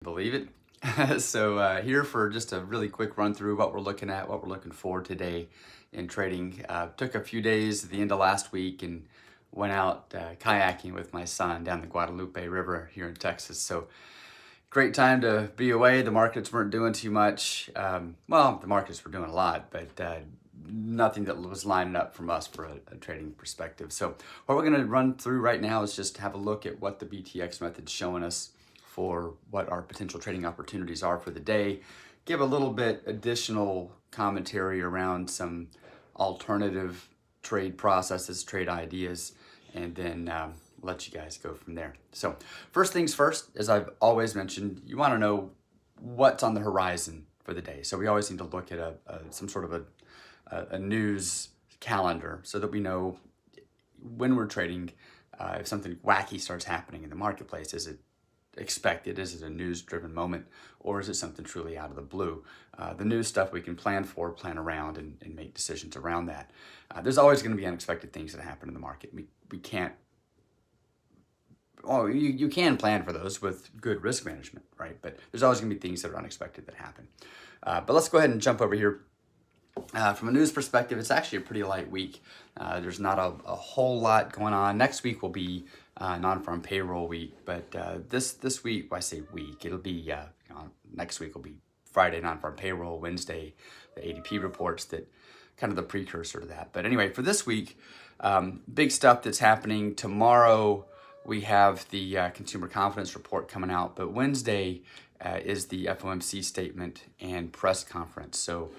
Believe it. So here for just a really quick run through what we're looking at, what we're looking for today in trading. Took a few days at the end of last week and went out kayaking with my son down the Guadalupe River here in Texas. So great time to be away. The markets weren't doing too much. Well, the markets were doing a lot, but nothing that was lining up from us for a trading perspective. So what we're going to run through right now is just have a look at what the BTX method's showing us for what our potential trading opportunities are for the day. Give a little bit additional commentary around some alternative trade processes, trade ideas, and then let you guys go from there. So first things first, as I've always mentioned, you want to know what's on the horizon for the day. So we always need to look at some sort of a news calendar so that we know when we're trading, if something wacky starts happening in the marketplace. Is it expected? Is it a news-driven moment, or is it something truly out of the blue? The news stuff we can plan for, plan around, and make decisions around that. There's always going to be unexpected things that happen in the market. We can't. Oh, you can plan for those with good risk management, right? But there's always going to be things that are unexpected that happen. But let's go ahead and jump over here. From a news perspective, it's actually a pretty light week. There's not a whole lot going on. Next week will be non-farm payroll week, but this week, I say week, it'll be next week will be Friday non-farm payroll, Wednesday the ADP reports, that kind of the precursor to that. But anyway, for this week, big stuff that's happening. Tomorrow we have the consumer confidence report coming out, but Wednesday is the FOMC statement and press conference. So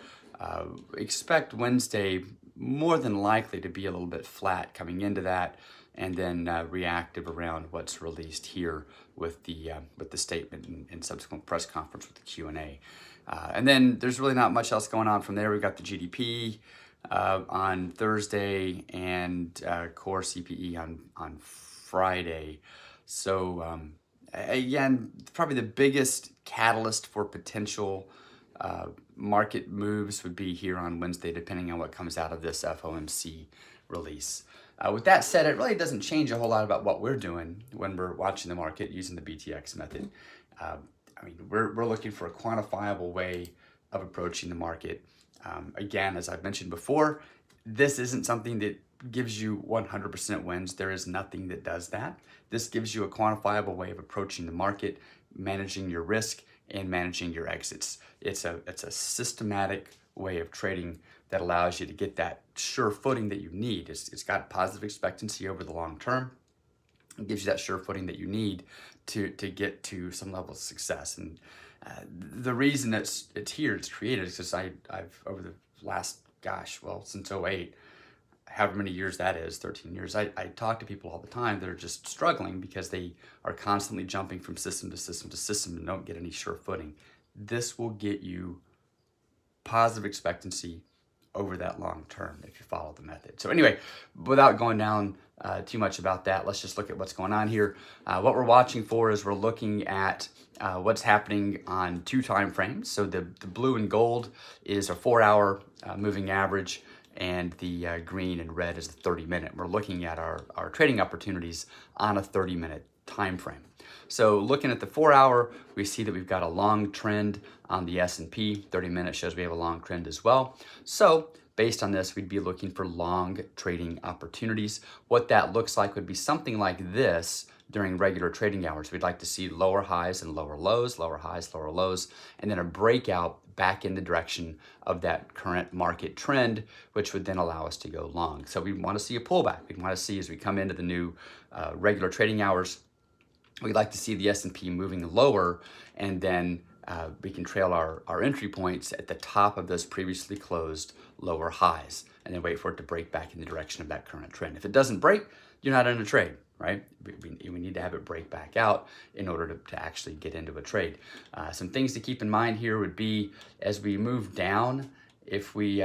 expect Wednesday more than likely to be a little bit flat coming into that, and then reactive around what's released here with the statement and subsequent press conference with the Q&A. And then there's really not much else going on from there. We've got the GDP on Thursday and core CPE on Friday. So again, probably the biggest catalyst for potential market moves would be here on Wednesday, depending on what comes out of this FOMC release. With that said, it really doesn't change a whole lot about what we're doing when we're watching the market using the BTX method. I mean, we're looking for a quantifiable way of approaching the market. Again, as I've mentioned before, this isn't something that gives you 100% wins. There is nothing that does that. This gives you a quantifiable way of approaching the market, managing your risk, and managing your exits. It's a systematic way of trading that allows you to get that sure footing that you need. It's got positive expectancy over the long term. It gives you that sure footing that you need to get to some level of success. And the reason it's here, it's created, is because I've over the last, since '08, however many years that is, 13 years, I talk to people all the time that are just struggling because they are constantly jumping from system to system to system and don't get any sure footing. This will get you positive expectancy over that long term if you follow the method. So anyway, without going down too much about that, let's just look at what's going on here. What we're watching for is we're looking at what's happening on 2 time frames. So the blue and gold is a 4-hour moving average, and the green and red is the 30-minute. We're looking at our trading opportunities on a 30-minute time frame. So looking at the 4-hour, we see that we've got a long trend on the S&P. 30-minute shows we have a long trend as well. So based on this, we'd be looking for long trading opportunities. What that looks like would be something like this during regular trading hours. We'd like to see lower highs and lower lows, lower highs, lower lows, and then a breakout back in the direction of that current market trend, which would then allow us to go long. So we want to see a pullback. We want to see, as we come into the new regular trading hours, we'd like to see the S&P moving lower, and then we can trail our entry points at the top of those previously closed lower highs, and then wait for it to break back in the direction of that current trend. If it doesn't break, you're not in a trade, right? We need to have it break back out in order to actually get into a trade. Some things to keep in mind here would be, as we move down, if we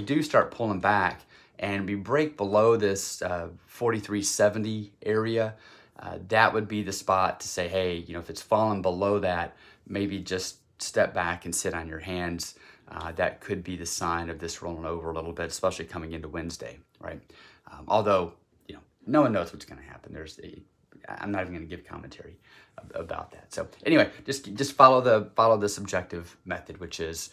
do start pulling back and we break below this 4370 area, that would be the spot to say, hey, if it's fallen below that, maybe just step back and sit on your hands. That could be the sign of this rolling over a little bit, especially coming into Wednesday, right? Although, no one knows what's going to happen. I'm not even going to give commentary. about that. So anyway, just follow the subjective method, which is,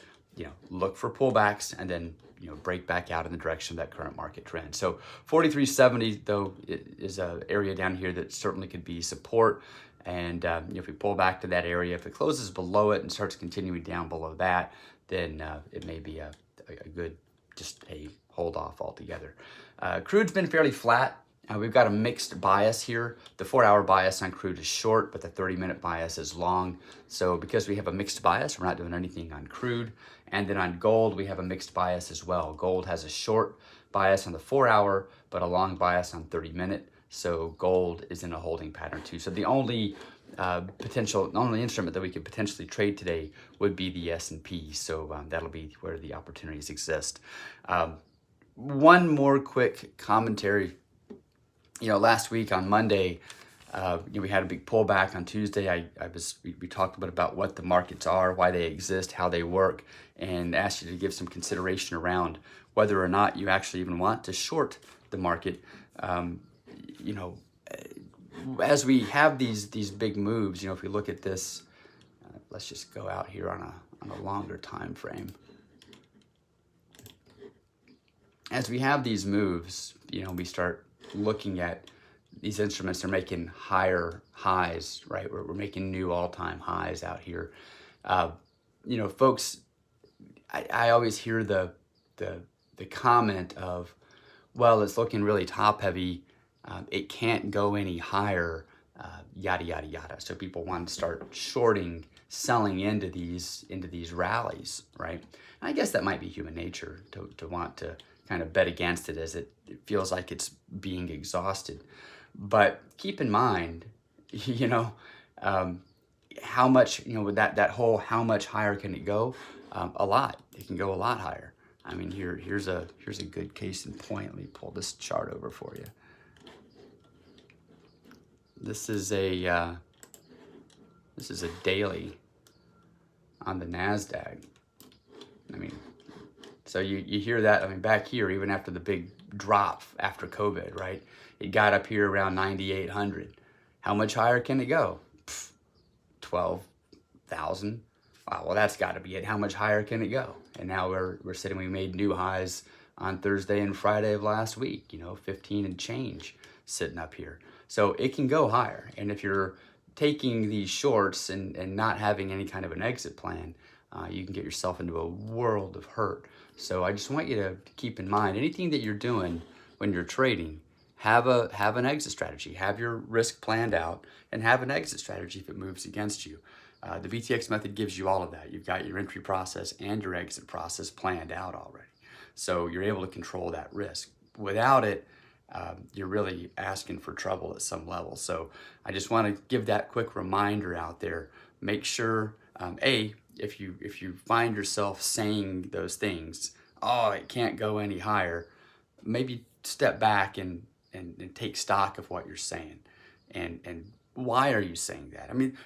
look for pullbacks and then, break back out in the direction of that current market trend. So 43.70 though is an area down here that certainly could be support. And if we pull back to that area, if it closes below it and starts continuing down below that, then it may be a good, just a hold off altogether. Crude's been fairly flat. We've got a mixed bias here. The 4-hour bias on crude is short, but the 30-minute bias is long. So because we have a mixed bias, we're not doing anything on crude. And then on gold, we have a mixed bias as well. Gold has a short bias on the 4-hour, but a long bias on 30-minute. So gold is in a holding pattern too. So the only only instrument that we could potentially trade today would be the S&P. So that'll be where the opportunities exist. One more quick commentary. Last week on Monday, we had a big pullback. On Tuesday, we talked a bit about what the markets are, why they exist, how they work, and asked you to give some consideration around whether or not you actually even want to short the market. As we have these big moves, if we look at this, let's just go out here on a longer time frame. As we have these moves, we start looking at these instruments. They're making higher highs, right? We're making new all-time highs out here. Folks, I always hear the comment of, well, it's looking really top heavy. It can't go any higher, yada, yada, yada. So people want to start shorting, selling into these rallies, right? And I guess that might be human nature to want to kind of bet against it as it feels like it's being exhausted. But keep in mind, how much, with that whole how much higher can it go? A lot. It can go a lot higher. I mean, here's a good case in point. Let me pull this chart over for you. This is a daily on the NASDAQ. I mean, so you hear that. I mean, back here, even after the big drop after COVID, right? It got up here around 9,800. How much higher can it go? 12,000. Well, that's got to be it. How much higher can it go? And now we made new highs on Thursday and Friday of last week. 15 and change sitting up here. So it can go higher. And if you're taking these shorts and not having any kind of an exit plan, you can get yourself into a world of hurt. So I just want you to keep in mind, anything that you're doing when you're trading, have an exit strategy. Have your risk planned out and have an exit strategy if it moves against you. The VTX method gives you all of that. You've got your entry process and your exit process planned out already. So you're able to control that risk. Without it, you're really asking for trouble at some level. So I just want to give that quick reminder out there. Make sure, if you find yourself saying those things, oh, it can't go any higher, maybe step back and take stock of what you're saying. And why are you saying that? I mean,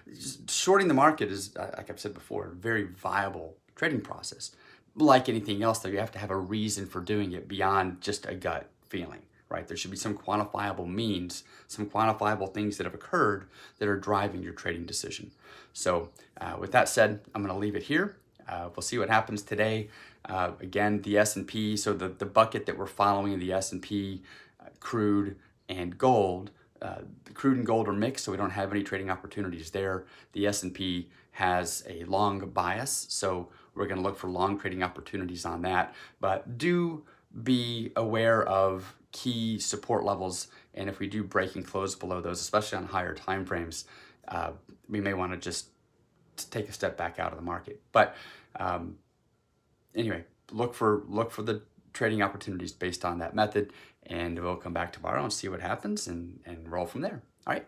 shorting the market is, like I've said before, a very viable trading process. Like anything else, though, you have to have a reason for doing it beyond just a gut feeling, right? There should be some quantifiable means, some quantifiable things that have occurred that are driving your trading decision. So with that said, I'm going to leave it here. We'll see what happens today. Again, the S&P, so the bucket that we're following, the S&P, crude, and gold. Crude and gold are mixed, so we don't have any trading opportunities there. The S&P has a long bias, so we're going to look for long trading opportunities on that. But do be aware of key support levels, and if we do break and close below those, especially on higher time frames, we may want to just take a step back out of the market. But anyway, look for the trading opportunities based on that method, and we'll come back tomorrow and see what happens and roll from there.